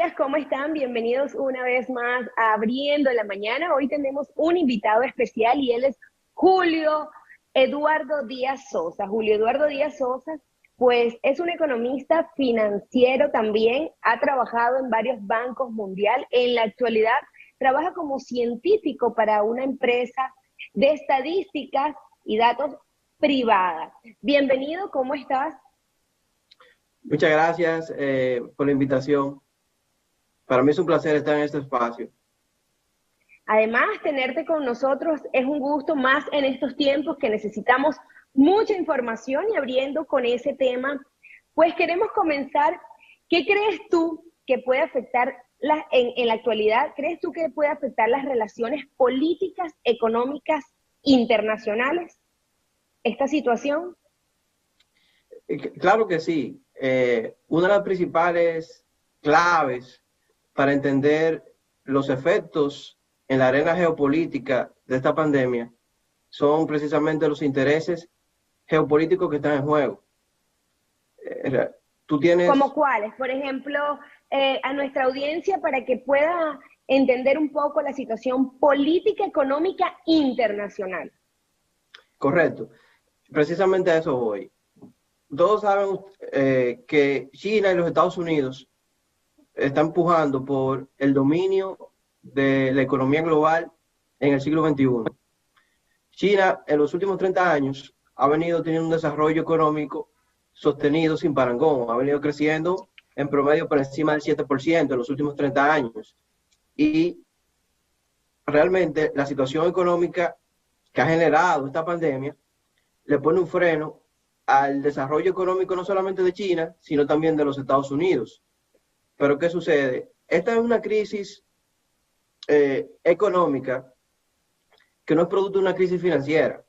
días, ¿cómo están? Bienvenidos una vez más a Abriendo la Mañana. Hoy tenemos un invitado especial y él es Julio Eduardo Díaz Sosa. Julio Eduardo Díaz Sosa, pues es un economista financiero también, ha trabajado en varios bancos mundial. En la actualidad trabaja como científico para una empresa de estadísticas y datos privada. Bienvenido, ¿cómo estás? Muchas gracias por la invitación. Para mí es un placer estar en este espacio. Además, tenerte con nosotros es un gusto más en estos tiempos que necesitamos mucha información y abriendo con ese tema, pues queremos comenzar. ¿Qué crees tú que puede afectar en la actualidad? ¿Crees tú que puede afectar las relaciones políticas, económicas, internacionales, esta situación? Claro que sí. Una de las principales claves para entender los efectos en la arena geopolítica de esta pandemia son precisamente los intereses geopolíticos que están en juego. Tú ¿Como tienes, cuáles? Por ejemplo, a nuestra audiencia para que pueda entender un poco la situación política económica internacional. correcto, precisamente a eso voy. Todos saben que China y los Estados Unidos está empujando por el dominio de la economía global en el siglo XXI. China en los últimos 30 años ha venido teniendo un desarrollo económico sostenido sin parangón, ha venido creciendo en promedio por encima del 7% en los últimos 30 años. Y realmente la situación económica que ha generado esta pandemia le pone un freno al desarrollo económico no solamente de China, sino también de los Estados Unidos. Pero ¿qué sucede? Esta es una crisis económica que no es producto de una crisis financiera.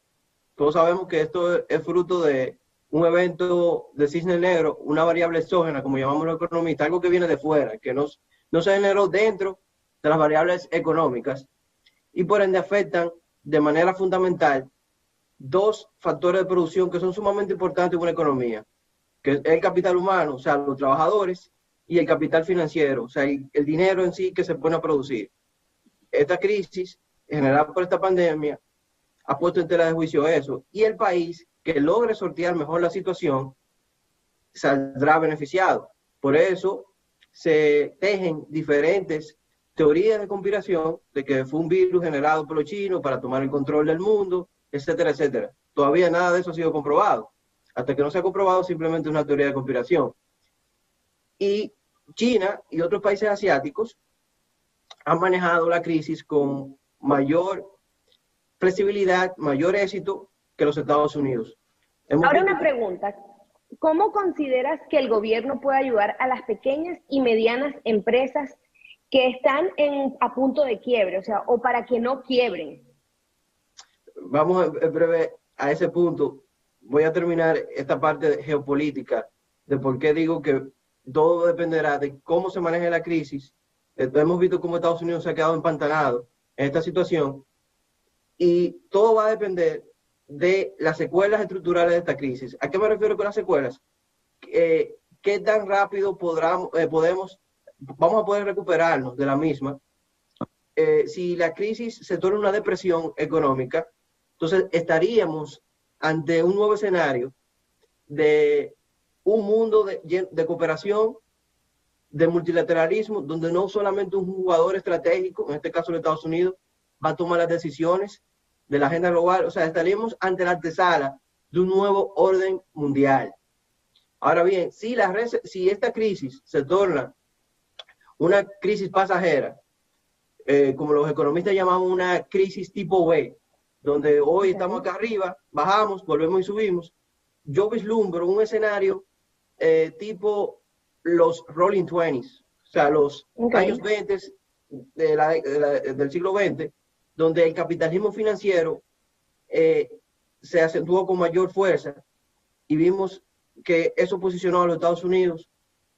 Todos sabemos que esto es fruto de un evento de cisne negro, una variable exógena, como llamamos los economistas, algo que viene de fuera, que no se generó dentro de las variables económicas y por ende afectan de manera fundamental dos factores de producción que son sumamente importantes en una economía, que es el capital humano, o sea, los trabajadores, y el capital financiero, o sea, el dinero en sí que se pone a producir. Esta crisis generada por esta pandemia ha puesto en tela de juicio eso, y el país que logre sortear mejor la situación saldrá beneficiado. Por eso se tejen diferentes teorías de conspiración de que fue un virus generado por los chinos para tomar el control del mundo, etcétera, etcétera. Todavía nada de eso ha sido comprobado. Hasta que no se ha comprobado, simplemente es una teoría de conspiración. Y China y otros países asiáticos han manejado la crisis con mayor flexibilidad, mayor éxito que los Estados Unidos. Hemos Ahora visto una pregunta. ¿Cómo consideras que el gobierno puede ayudar a las pequeñas y medianas empresas que están a punto de quiebre, o sea, o para que no quiebren? vamos en breve a ese punto. Voy a terminar esta parte de geopolítica, de por qué digo que todo dependerá de cómo se maneje la crisis. Hemos visto cómo Estados Unidos se ha quedado empantanado en esta situación y todo va a depender de las secuelas estructurales de esta crisis. ¿A qué me refiero con las secuelas? ¿Qué tan rápido vamos a poder recuperarnos de la misma? Si la crisis se torna una depresión económica, entonces estaríamos ante un nuevo escenario de un mundo de cooperación, de multilateralismo, donde no solamente un jugador estratégico, en este caso los Estados Unidos, va a tomar las decisiones de la agenda global. O sea, estaríamos ante la antesala de un nuevo orden mundial. Ahora bien, si esta crisis se torna una crisis pasajera, como los economistas llamamos una crisis tipo B, donde hoy estamos acá arriba, bajamos, volvemos y subimos. Yo vislumbro un escenario tipo los Rolling Twenties, o sea, los años 20 del siglo XX, donde el capitalismo financiero se acentuó con mayor fuerza y vimos que eso posicionó a los Estados Unidos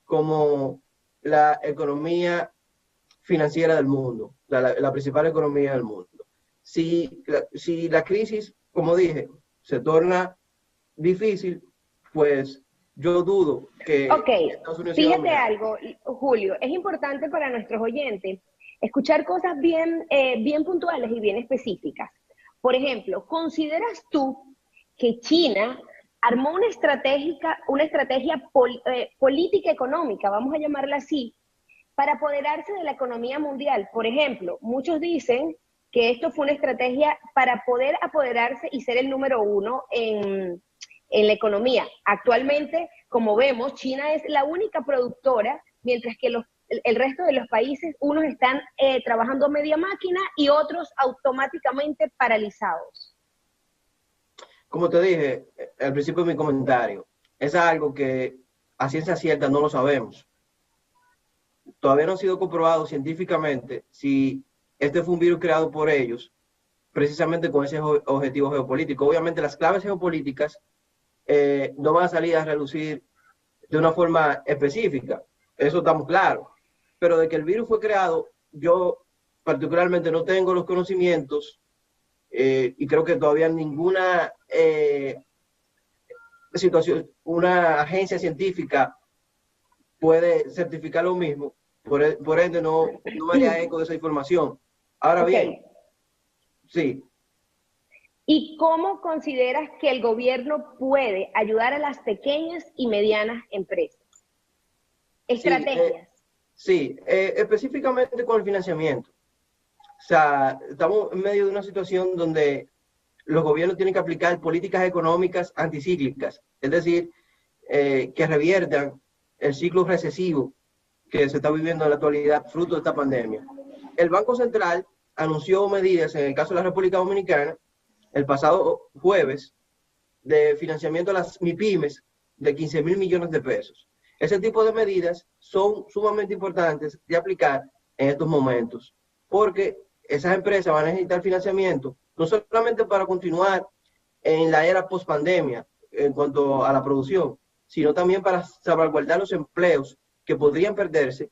como la economía financiera del mundo, la principal economía del mundo. Si la crisis, como dije, se torna difícil, pues yo dudo que Ok, Estados Unidos iba a fíjate dominar. algo, Julio, es importante para nuestros oyentes escuchar cosas bien puntuales y bien específicas. Por ejemplo, ¿consideras tú que China armó una estrategia política económica, vamos a llamarla así, para apoderarse de la economía mundial? Por ejemplo, muchos dicen que esto fue una estrategia para poder apoderarse y ser el número uno en la economía. Actualmente, como vemos, China es la única productora, mientras que el resto de los países, unos están trabajando media máquina y otros automáticamente paralizados. Como te dije al principio de mi comentario, es algo que a ciencia cierta no lo sabemos. Todavía no ha sido comprobado científicamente si este fue un virus creado por ellos, precisamente con ese objetivo geopolítico. Obviamente las claves geopolíticas no van a salir a relucir de una forma específica, eso estamos claros. Pero de que el virus fue creado, yo particularmente no tengo los conocimientos y creo que todavía ninguna situación, una agencia científica puede certificar lo mismo, por ende no me haría eco de esa información. Ahora Ok. bien, sí, ¿Y cómo consideras que el gobierno puede ayudar a las pequeñas y medianas empresas? sí, Estrategias. sí, específicamente con el financiamiento. O sea, estamos en medio de una situación donde los gobiernos tienen que aplicar políticas económicas anticíclicas, es decir, que reviertan el ciclo recesivo que se está viviendo en la actualidad fruto de esta pandemia. El Banco Central anunció medidas, en el caso de la República Dominicana, el pasado jueves, de financiamiento a las MIPIMES de 15 mil millones de pesos. Ese tipo de medidas son sumamente importantes de aplicar en estos momentos, porque esas empresas van a necesitar financiamiento, no solamente para continuar en la era post-pandemia en cuanto a la producción, sino también para salvaguardar los empleos que podrían perderse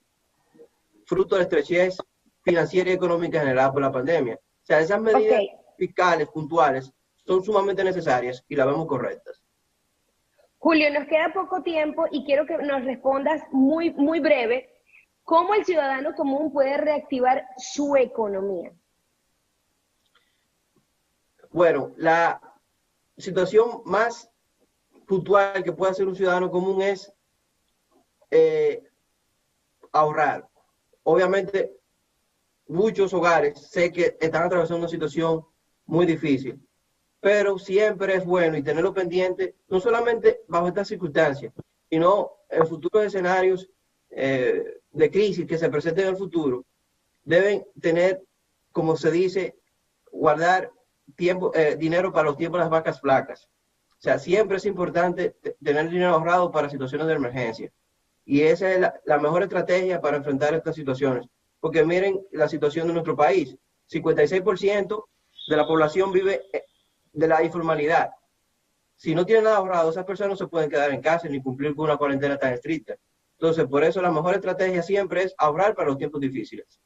fruto de la estrechez financiera y económica generada por la pandemia. O sea, esas Ok, medidas fiscales puntuales son sumamente necesarias y las vemos correctas. Julio, nos queda poco tiempo y quiero que nos respondas muy breve. ¿Cómo el ciudadano común puede reactivar su economía? Bueno, la situación más puntual que puede hacer un ciudadano común es eh, ahorrar. Obviamente, muchos hogares sé que están atravesando una situación muy difícil, pero siempre es bueno y tenerlo pendiente, no solamente bajo estas circunstancias, sino en futuros escenarios de crisis que se presenten en el futuro, deben tener, como se dice, guardar dinero para los tiempos de las vacas flacas. O sea, siempre es importante tener dinero ahorrado para situaciones de emergencia. Y esa es la mejor estrategia para enfrentar estas situaciones. Porque miren la situación de nuestro país. 56% de la población vive de la informalidad. Si no tienen nada ahorrado, esas personas no se pueden quedar en casa ni cumplir con una cuarentena tan estricta. Entonces, por eso la mejor estrategia siempre es ahorrar para los tiempos difíciles.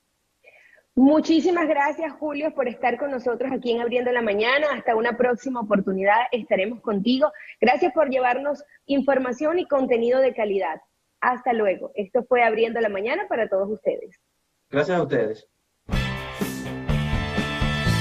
Muchísimas gracias, Julio, por estar con nosotros aquí en Abriendo la Mañana. Hasta una próxima oportunidad estaremos contigo. Gracias por llevarnos información y contenido de calidad. Hasta luego. Esto fue Abriendo la Mañana para todos ustedes. Gracias a ustedes.